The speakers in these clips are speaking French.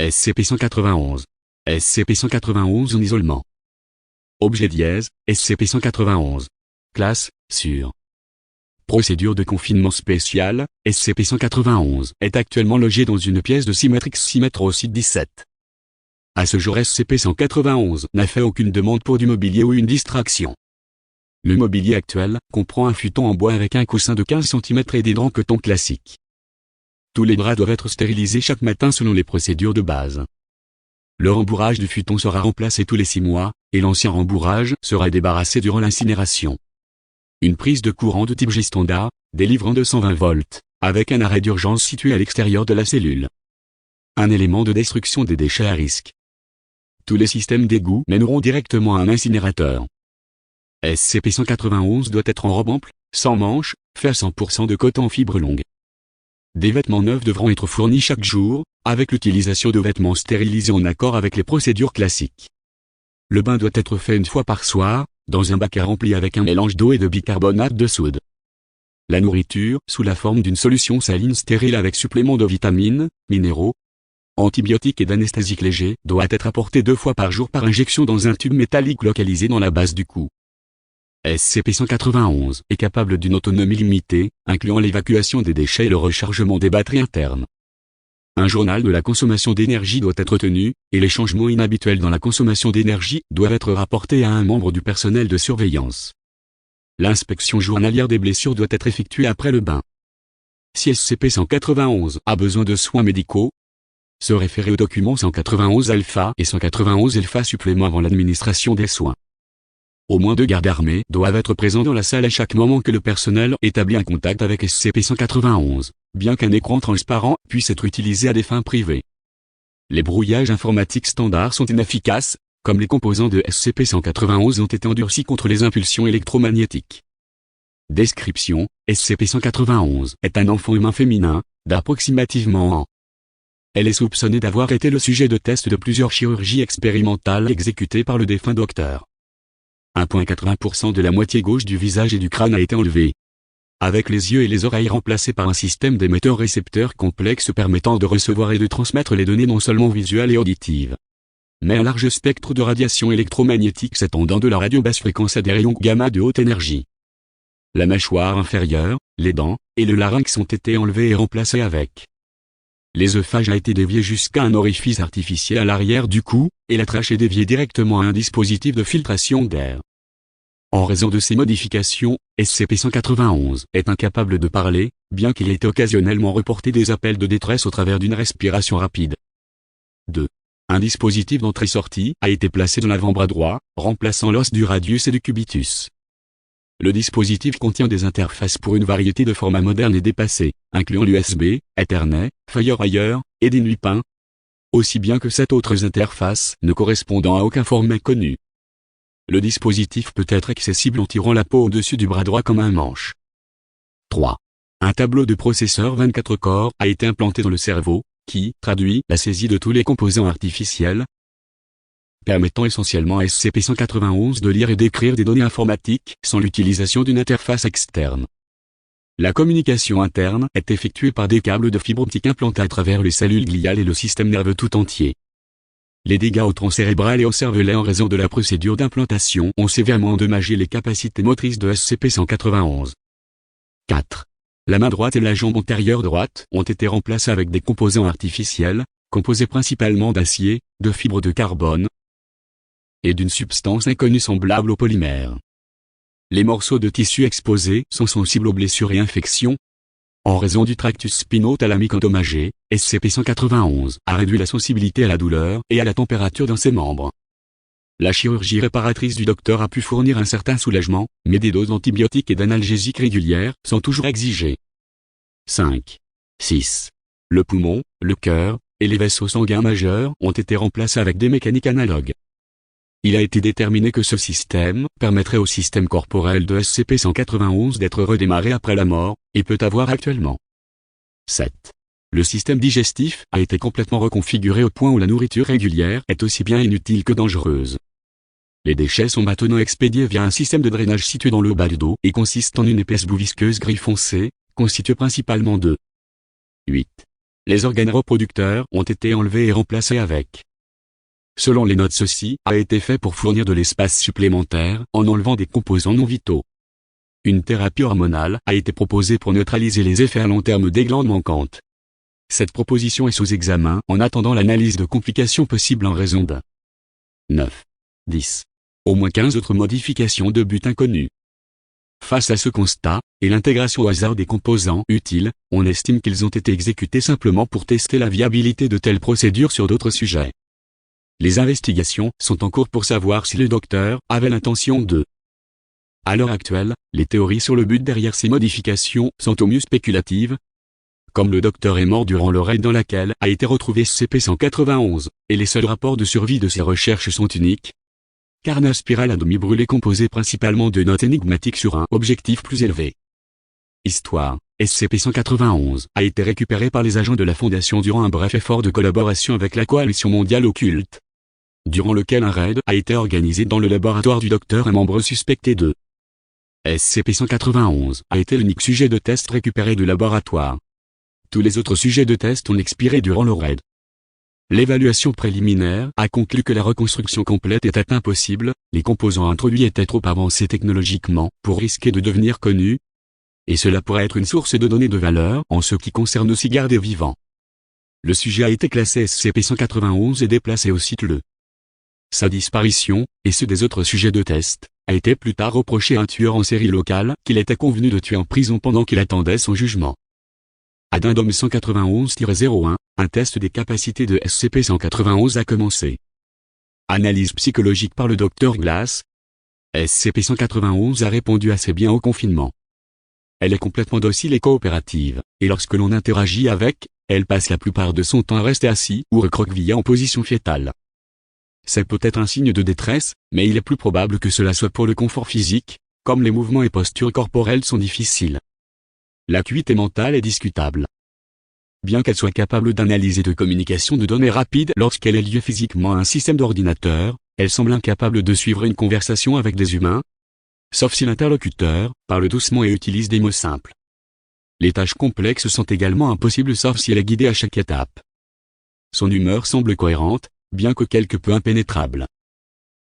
SCP-191. SCP-191 en isolement. Objet dièse, SCP-191. Classe, sûre. Procédure de confinement spéciale, SCP-191 est actuellement logé dans une pièce de 6 mètres x 6 mètres au site 17. À ce jour SCP-191 n'a fait aucune demande pour du mobilier ou une distraction. Le mobilier actuel comprend un futon en bois avec un coussin de 15 cm et des draps coton classiques. Tous les draps doivent être stérilisés chaque matin selon les procédures de base. Le rembourrage du futon sera remplacé tous les 6 mois, et l'ancien rembourrage sera débarrassé durant l'incinération. Une prise de courant de type J standard, délivrant 220 volts, avec un arrêt d'urgence situé à l'extérieur de la cellule. Un élément de destruction des déchets à risque. Tous les systèmes d'égout mèneront directement à un incinérateur. SCP-191 doit être en robe ample, sans manches, fait à 100% de coton en fibre longue. Des vêtements neufs devront être fournis chaque jour, avec l'utilisation de vêtements stérilisés en accord avec les procédures classiques. Le bain doit être fait une fois par soir, dans un bac à rempli avec un mélange d'eau et de bicarbonate de soude. La nourriture, sous la forme d'une solution saline stérile avec supplément de vitamines, minéraux, antibiotiques et d'anesthésiques légers, doit être apportée 2 fois par jour par injection dans un tube métallique localisé dans la base du cou. SCP-191 est capable d'une autonomie limitée, incluant l'évacuation des déchets et le rechargement des batteries internes. Un journal de la consommation d'énergie doit être tenu, et les changements inhabituels dans la consommation d'énergie doivent être rapportés à un membre du personnel de surveillance. L'inspection journalière des blessures doit être effectuée après le bain. Si SCP-191 a besoin de soins médicaux, se référer aux documents 191 alpha et 191 alpha supplément avant l'administration des soins. Au moins 2 gardes armés doivent être présents dans la salle à chaque moment que le personnel établit un contact avec SCP-191, bien qu'un écran transparent puisse être utilisé à des fins privées. Les brouillages informatiques standards sont inefficaces, comme les composants de SCP-191 ont été endurcis contre les impulsions électromagnétiques. Description: SCP-191 est un enfant humain féminin, d'approximativement ans. Elle est soupçonnée d'avoir été le sujet de tests de plusieurs chirurgies expérimentales exécutées par le défunt docteur. 1,80% de la moitié gauche du visage et du crâne a été enlevé. Avec les yeux et les oreilles remplacés par un système d'émetteurs-récepteurs complexe permettant de recevoir et de transmettre les données non seulement visuelles et auditives, mais un large spectre de radiation électromagnétique s'étendant de la radio basse fréquence à des rayons gamma de haute énergie. La mâchoire inférieure, les dents, et le larynx ont été enlevés et remplacés avec. L'œsophage a été dévié jusqu'à un orifice artificiel à l'arrière du cou, et la trachée est déviée directement à un dispositif de filtration d'air. En raison de ces modifications, SCP-191 est incapable de parler, bien qu'il ait occasionnellement reporté des appels de détresse au travers d'une respiration rapide. 2. Un dispositif d'entrée-sortie a été placé dans l'avant-bras droit, remplaçant l'os du radius et du cubitus. Le dispositif contient des interfaces pour une variété de formats modernes et dépassés, incluant l'USB, Ethernet, FireWire, et des NUPIN, aussi bien que 7 autres interfaces ne correspondant à aucun format connu. Le dispositif peut être accessible en tirant la peau au-dessus du bras droit comme un manche. 3. Un tableau de processeur 24 corps a été implanté dans le cerveau, qui traduit la saisie de tous les composants artificiels, permettant essentiellement à SCP-191 de lire et d'écrire des données informatiques sans l'utilisation d'une interface externe. La communication interne est effectuée par des câbles de fibre optique implantés à travers les cellules gliales et le système nerveux tout entier. Les dégâts au tronc cérébral et au cervelet en raison de la procédure d'implantation ont sévèrement endommagé les capacités motrices de SCP-191. 4. La main droite et la jambe antérieure droite ont été remplacées avec des composants artificiels, composés principalement d'acier, de fibres de carbone, et d'une substance inconnue semblable au polymère. Les morceaux de tissu exposés sont sensibles aux blessures et infections. En raison du tractus spinothalamique endommagé, SCP-191 a réduit la sensibilité à la douleur et à la température dans ses membres. La chirurgie réparatrice du docteur a pu fournir un certain soulagement, mais des doses d'antibiotiques et d'analgésiques régulières sont toujours exigées. 5. 6. Le poumon, le cœur, et les vaisseaux sanguins majeurs ont été remplacés avec des mécaniques analogues. Il a été déterminé que ce système permettrait au système corporel de SCP-191 d'être redémarré après la mort, et peut avoir actuellement. 7. Le système digestif a été complètement reconfiguré au point où la nourriture régulière est aussi bien inutile que dangereuse. Les déchets sont maintenant expédiés via un système de drainage situé dans le bas du dos et consiste en une épaisse boue visqueuse gris foncé, constituée principalement de 8. Les organes reproducteurs ont été enlevés et remplacés avec. Selon les notes, ceci a été fait pour fournir de l'espace supplémentaire en enlevant des composants non vitaux. Une thérapie hormonale a été proposée pour neutraliser les effets à long terme des glandes manquantes. Cette proposition est sous examen en attendant l'analyse de complications possibles en raison de 9. 10. Au moins 15 autres modifications de but inconnues. Face à ce constat, et l'intégration au hasard des composants utiles, on estime qu'ils ont été exécutés simplement pour tester la viabilité de telles procédures sur d'autres sujets. Les investigations sont en cours pour savoir si le docteur avait l'intention de. À l'heure actuelle, les théories sur le but derrière ces modifications sont au mieux spéculatives. Comme le docteur est mort durant le raid dans laquelle a été retrouvé SCP-191, et les seuls rapports de survie de ses recherches sont uniques. Carnage spirale à demi brûlé composé principalement de notes énigmatiques sur un objectif plus élevé. Histoire. SCP-191 a été récupéré par les agents de la Fondation durant un bref effort de collaboration avec la Coalition mondiale occulte, durant lequel un raid a été organisé dans le laboratoire du docteur. Un membre suspecté de SCP-191 a été l'unique sujet de test récupéré du laboratoire. Tous les autres sujets de test ont expiré durant le raid. L'évaluation préliminaire a conclu que la reconstruction complète était impossible, les composants introduits étaient trop avancés technologiquement pour risquer de devenir connus, et cela pourrait être une source de données de valeur en ce qui concerne aussi gardés vivants. Le sujet a été classé SCP-191 et déplacé au site le. Sa disparition, et ceux des autres sujets de test, a été plus tard reproché à un tueur en série local qu'il était convenu de tuer en prison pendant qu'il attendait son jugement. Addendum 191-01, un test des capacités de SCP-191 a commencé. Analyse psychologique par le Dr Glass. SCP-191 a répondu assez bien au confinement. Elle est complètement docile et coopérative, et lorsque l'on interagit avec, elle passe la plupart de son temps à rester assis ou recroquevillé en position fétale. C'est peut-être un signe de détresse, mais il est plus probable que cela soit pour le confort physique, comme les mouvements et postures corporelles sont difficiles. L'acuité mentale est discutable. Bien qu'elle soit capable d'analyser de communication de données rapides lorsqu'elle est liée physiquement à un système d'ordinateur, elle semble incapable de suivre une conversation avec des humains, sauf si l'interlocuteur parle doucement et utilise des mots simples. Les tâches complexes sont également impossibles sauf si elle est guidée à chaque étape. Son humeur semble cohérente, bien que quelque peu impénétrable.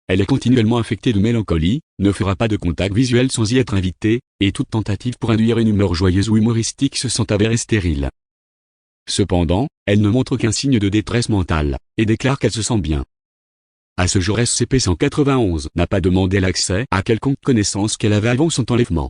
Elle est continuellement affectée de mélancolie, ne fera pas de contact visuel sans y être invitée, et toute tentative pour induire une humeur joyeuse ou humoristique se sent avérée stérile. Cependant, elle ne montre aucun signe de détresse mentale, et déclare qu'elle se sent bien. À ce jour SCP-191 n'a pas demandé l'accès à quelconque connaissance qu'elle avait avant son enlèvement.